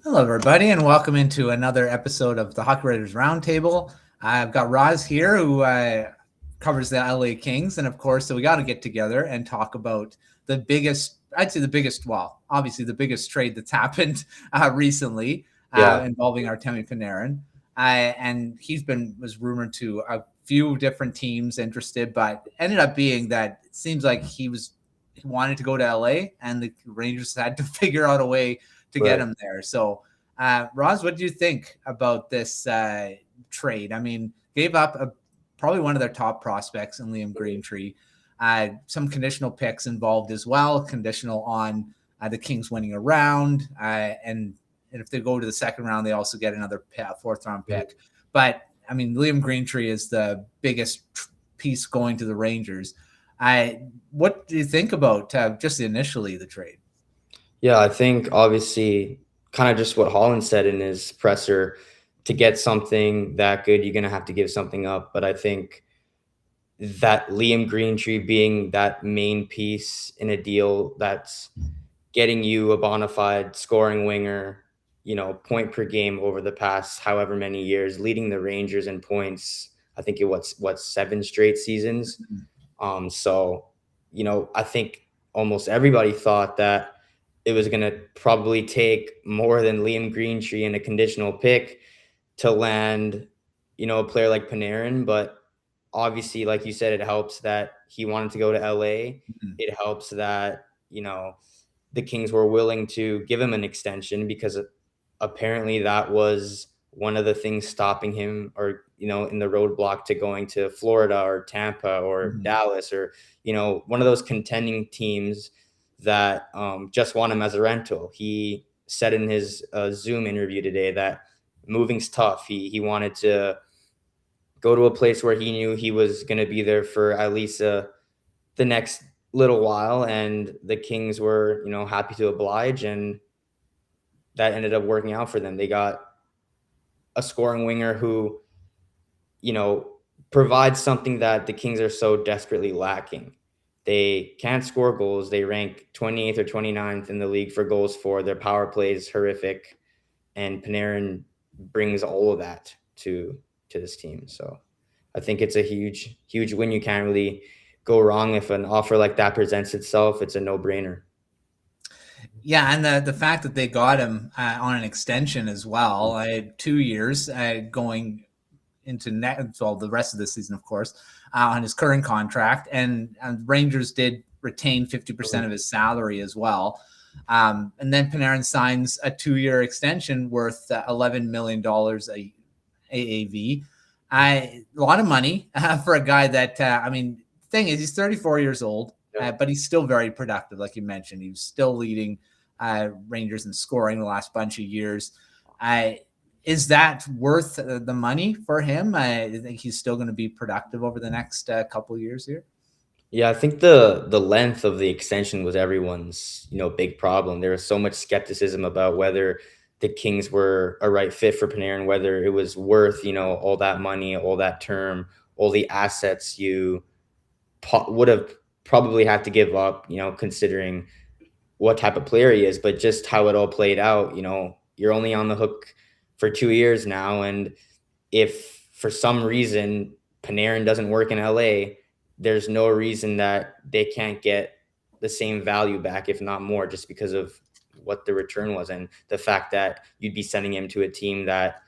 Hello, everybody, and welcome into another episode of the Hockey Writers Roundtable. I've got Raz here who covers the LA Kings, and of course, so we got to get together and talk about the biggest, I'd say the biggest, well, obviously the biggest trade that's happened recently involving Artemi Panarin. And was rumored to a few different teams interested, but ended up being that it seems like he wanted to go to LA, and the Rangers had to figure out a way to get him there. So, Roz, what do you think about this trade? I mean, gave up probably one of their top prospects in Liam Greentree. Some conditional picks involved as well, conditional on the Kings winning a round. And if they go to the second round, they also get another fourth round pick. But, I mean, Liam Greentree is the biggest piece going to the Rangers. What do you think about just initially the trade? Yeah, I think obviously kind of just what Holland said in his presser, to get something that good, you're going to have to give something up. But I think that Liam Greentree being that main piece in a deal that's getting you a bona fide scoring winger, point per game over the past however many years, leading the Rangers in points. I think it was 7 straight seasons. So, I think almost everybody thought that it was going to probably take more than Liam Greentree and a conditional pick to land, a player like Panarin. But obviously, like you said, it helps that he wanted to go to LA. It helps that, the Kings were willing to give him an extension, because apparently that was one of the things stopping him, or, in the roadblock to going to Florida or Tampa or Dallas, or, one of those contending teams that just want him as a rental. He said in his Zoom interview today that moving's tough. He wanted to go to a place where he knew he was going to be there for at least the next little while, and the Kings were, happy to oblige, and that ended up working out for them. They got a scoring winger who, provides something that the Kings are so desperately lacking. They can't score goals. They rank 28th or 29th in the league for goals for. Their power play is horrific, and Panarin brings all of that to this team. So I think it's a huge win. You can't really go wrong if an offer like that presents itself. It's a no-brainer. Yeah, and the fact that they got him on an extension as well, 2 years going into the rest of the season, of course, on his current contract, and Rangers did retain 50% of his salary as well. And then Panarin signs a 2-year extension worth $11 million AAV. A lot of money for a guy that, the thing is, he's 34 years old, but he's still very productive. Like you mentioned, he's still leading Rangers in scoring the last bunch of years. Is that worth the money for him? I think he's still going to be productive over the next couple of years here. Yeah, I think the length of the extension was everyone's, big problem. There was so much skepticism about whether the Kings were a right fit for Panarin, whether it was worth, all that money, all that term, all the assets you would have probably had to give up, considering what type of player he is. But just how it all played out, you're only on the hook for 2 years now. And if for some reason Panarin doesn't work in LA, there's no reason that they can't get the same value back, if not more, just because of what the return was, and the fact that you'd be sending him to a team that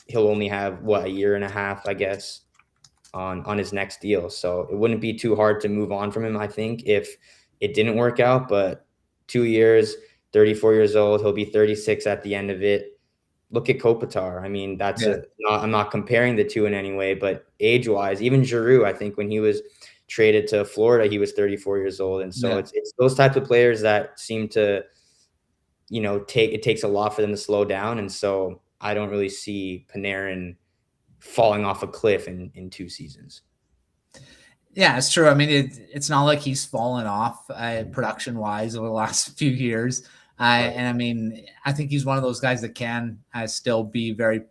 he'll only have a year and a half, I guess, on his next deal. So it wouldn't be too hard to move on from him, I think, if it didn't work out. But 2 years, 34 years old, he'll be 36 at the end of it. Look at Kopitar. I mean, I'm not comparing the two in any way, but age-wise, even Giroux, I think when he was traded to Florida, he was 34 years old. And so it's those types of players that seem to, it takes a lot for them to slow down. And so I don't really see Panarin falling off a cliff in 2 seasons. Yeah, it's true. I mean, it's not like he's fallen off production-wise over the last few years. And I mean, I think he's one of those guys that can still be very,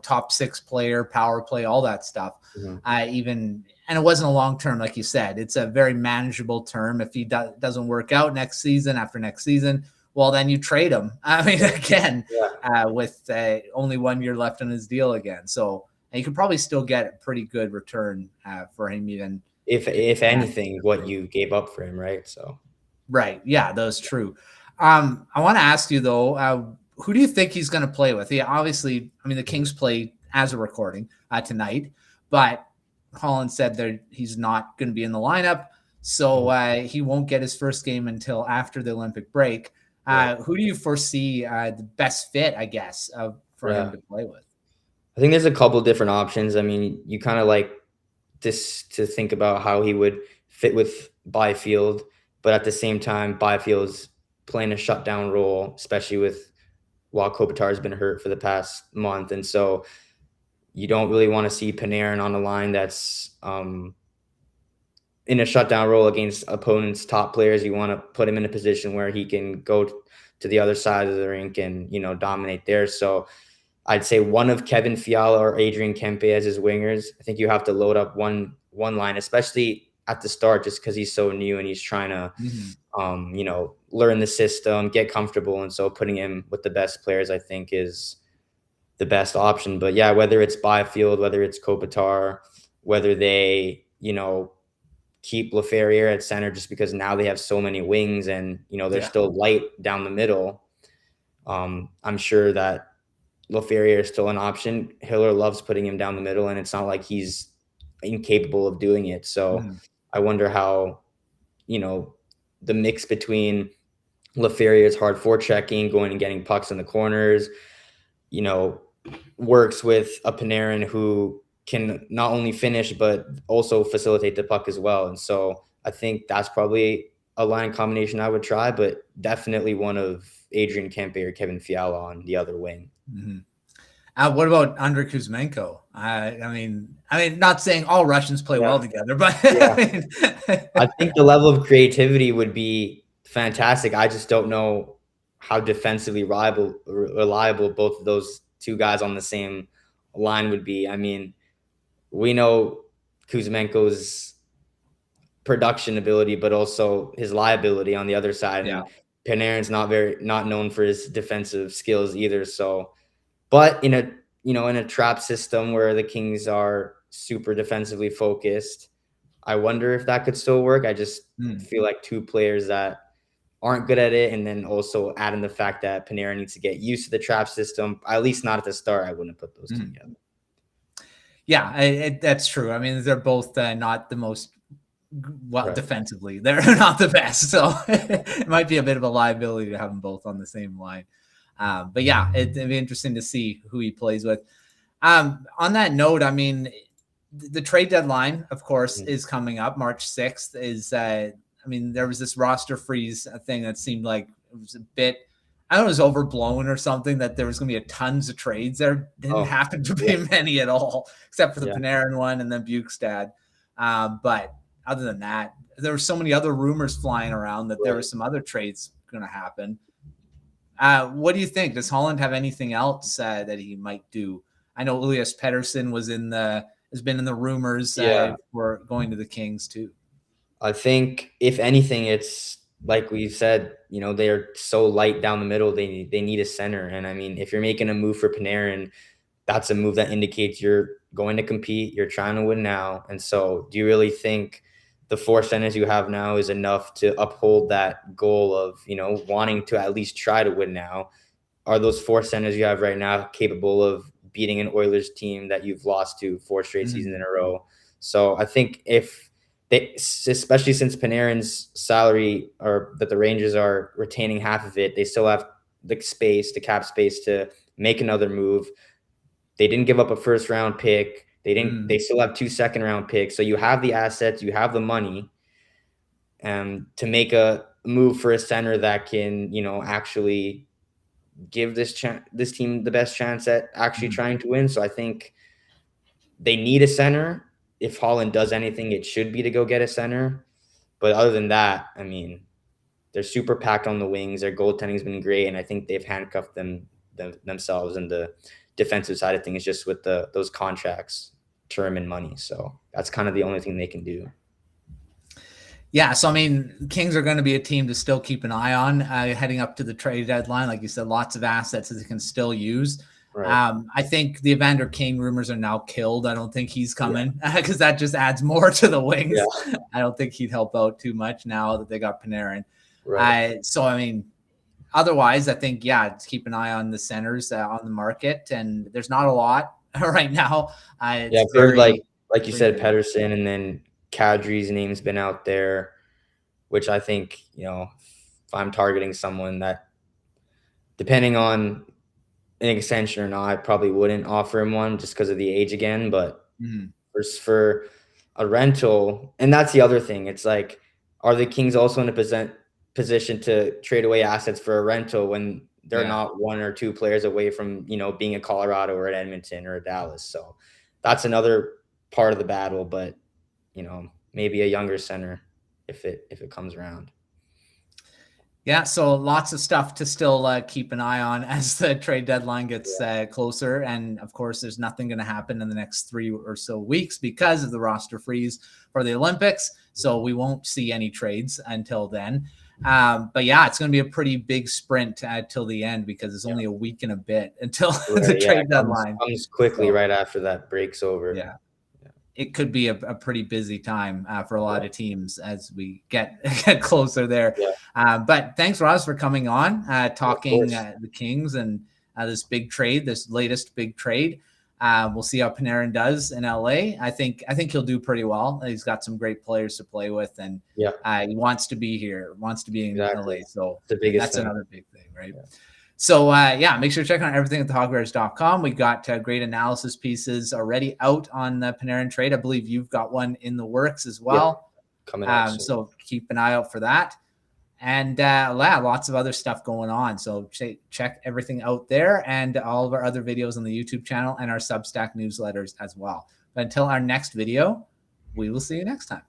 top 6 player, power play, all that stuff. And it wasn't a long term, like you said. It's a very manageable term. If he doesn't work out after next season, well, then you trade him. I mean, again, Yeah. with only 1 year left on his deal again. So, and you could probably still get a pretty good return for him, even If anything, what you gave up for him, right? So right. Yeah, that's true. I want to ask you though, who do you think he's going to play with? Yeah, obviously, I mean, the Kings play as a recording tonight, but Holland said that he's not going to be in the lineup, so he won't get his first game until after the Olympic break. Who do you foresee the best fit, I guess, for him to play with? I think there's a couple different options. I mean, you kind of like this to think about how he would fit with Byfield, but at the same time, Byfield's playing a shutdown role, especially with while Kopitar has been hurt for the past month, and so you don't really want to see Panarin on a line that's in a shutdown role against opponents' top players. You want to put him in a position where he can go to the other side of the rink and dominate there. So I'd say one of Kevin Fiala or Adrian Kempe as his wingers. I think you have to load up one line, especially at the start, just because he's so new and he's trying to, learn the system, get comfortable. And so putting him with the best players, I think, is the best option. But yeah, whether it's Byfield, whether it's Kopitar, whether they, keep Laferriere at center just because now they have so many wings and, they're still light down the middle. I'm sure that Laferriere is still an option. Hiller loves putting him down the middle, and it's not like he's incapable of doing it. So I wonder how, the mix between Laferriere's hard forechecking, going and getting pucks in the corners, works with a Panarin who can not only finish but also facilitate the puck as well. And so I think that's probably a line combination I would try, but definitely one of Adrian Kempe or Kevin Fiala on the other wing. What about Andrei Kuzmenko? I mean, not saying all Russians play well together, but I think the level of creativity would be fantastic. I just don't know how defensively reliable both of those two guys on the same line would be. I mean, we know Kuzmenko's production ability, but also his liability on the other side. And Panarin's not known for his defensive skills either. So, but in a trap system where the Kings are super defensively focused, I wonder if that could still work. I just feel like two players that aren't good at it, and then also add in the fact that Panarin needs to get used to the trap system, at least not at the start. I wouldn't put those two together. Yeah, that's true. I mean, they're both not the most defensively. They're not the best. So it might be a bit of a liability to have them both on the same line. But yeah, it'd be interesting to see who he plays with. On that note, I mean, the trade deadline, of course, is coming up. March 6th is, there was this roster freeze thing that seemed like it was a bit, I don't know, it was overblown or something, that there was going to be tons of trades. There didn't happen to be many at all, except for the Panarin one and then Bukestad. But other than that, there were so many other rumors flying around that there were some other trades going to happen. What do you think? Does Holland have anything else that he might do? I know Elias Pettersson has been in the rumors for going to the Kings too. I think if anything, it's like we said, they're so light down the middle. They need a center. And I mean, if you're making a move for Panarin, that's a move that indicates you're going to compete. You're trying to win now. And so do you really think the four centers you have now is enough to uphold that goal of, wanting to at least try to win now? Are those four centers you have right now capable of beating an Oilers team that you've lost to 4 straight seasons in a row? So I think if they, especially since Panarin's salary, or that the Rangers are retaining half of it, they still have the cap space to make another move. They didn't give up a first round pick. They still have 2 second-round picks. So you have the assets, you have the money, to make a move for a center that can, actually give this team the best chance at actually trying to win. So I think they need a center. If Holland does anything, it should be to go get a center. But other than that, I mean, they're super packed on the wings. Their goaltending's been great, and I think they've handcuffed themselves in the defensive side of things, just with those contracts, term and money. So that's kind of the only thing they can do. Yeah, so I mean, Kings are going to be a team to still keep an eye on heading up to the trade deadline. Like you said, lots of assets that they can still use. Right. I think the Evander Kane rumors are now killed. I don't think he's coming because that just adds more to the Wings. Yeah. I don't think he'd help out too much now that they got Panarin. Right. So, I mean, otherwise, I think, just keep an eye on the centers on the market. And there's not a lot right now. Yeah, I've heard like you said, good. Pedersen, and then Kadri's name's been out there, which I think, if I'm targeting someone that, depending on an extension or not, I probably wouldn't offer him one just because of the age again. But for a rental, and that's the other thing. It's like, are the Kings also in a position to trade away assets for a rental when they're not one or two players away from, being a Colorado or an Edmonton or a Dallas? So that's another part of the battle, but maybe a younger center if it comes around. Yeah, so lots of stuff to still keep an eye on as the trade deadline gets closer. And of course, there's nothing going to happen in the next 3 or so weeks because of the roster freeze for the Olympics. So we won't see any trades until then. But yeah, it's going to be a pretty big sprint till the end because it's only a week and a bit until the trade deadline comes quickly right after that break's over. Yeah. It could be a pretty busy time for a lot of teams as we get closer there. But thanks, Raz, for coming on, talking the Kings and this big trade, this latest big trade. We'll see how Panarin does in LA. I think he'll do pretty well. He's got some great players to play with, and he wants to be here, wants to be in LA. So that's another big thing, right? Yeah. So, make sure to check out everything at thehockeywriters.com. We got great analysis pieces already out on the Panarin trade. I believe you've got one in the works as well. Coming out so keep an eye out for that. And lots of other stuff going on. So check everything out there and all of our other videos on the YouTube channel and our Substack newsletters as well. But until our next video, we will see you next time.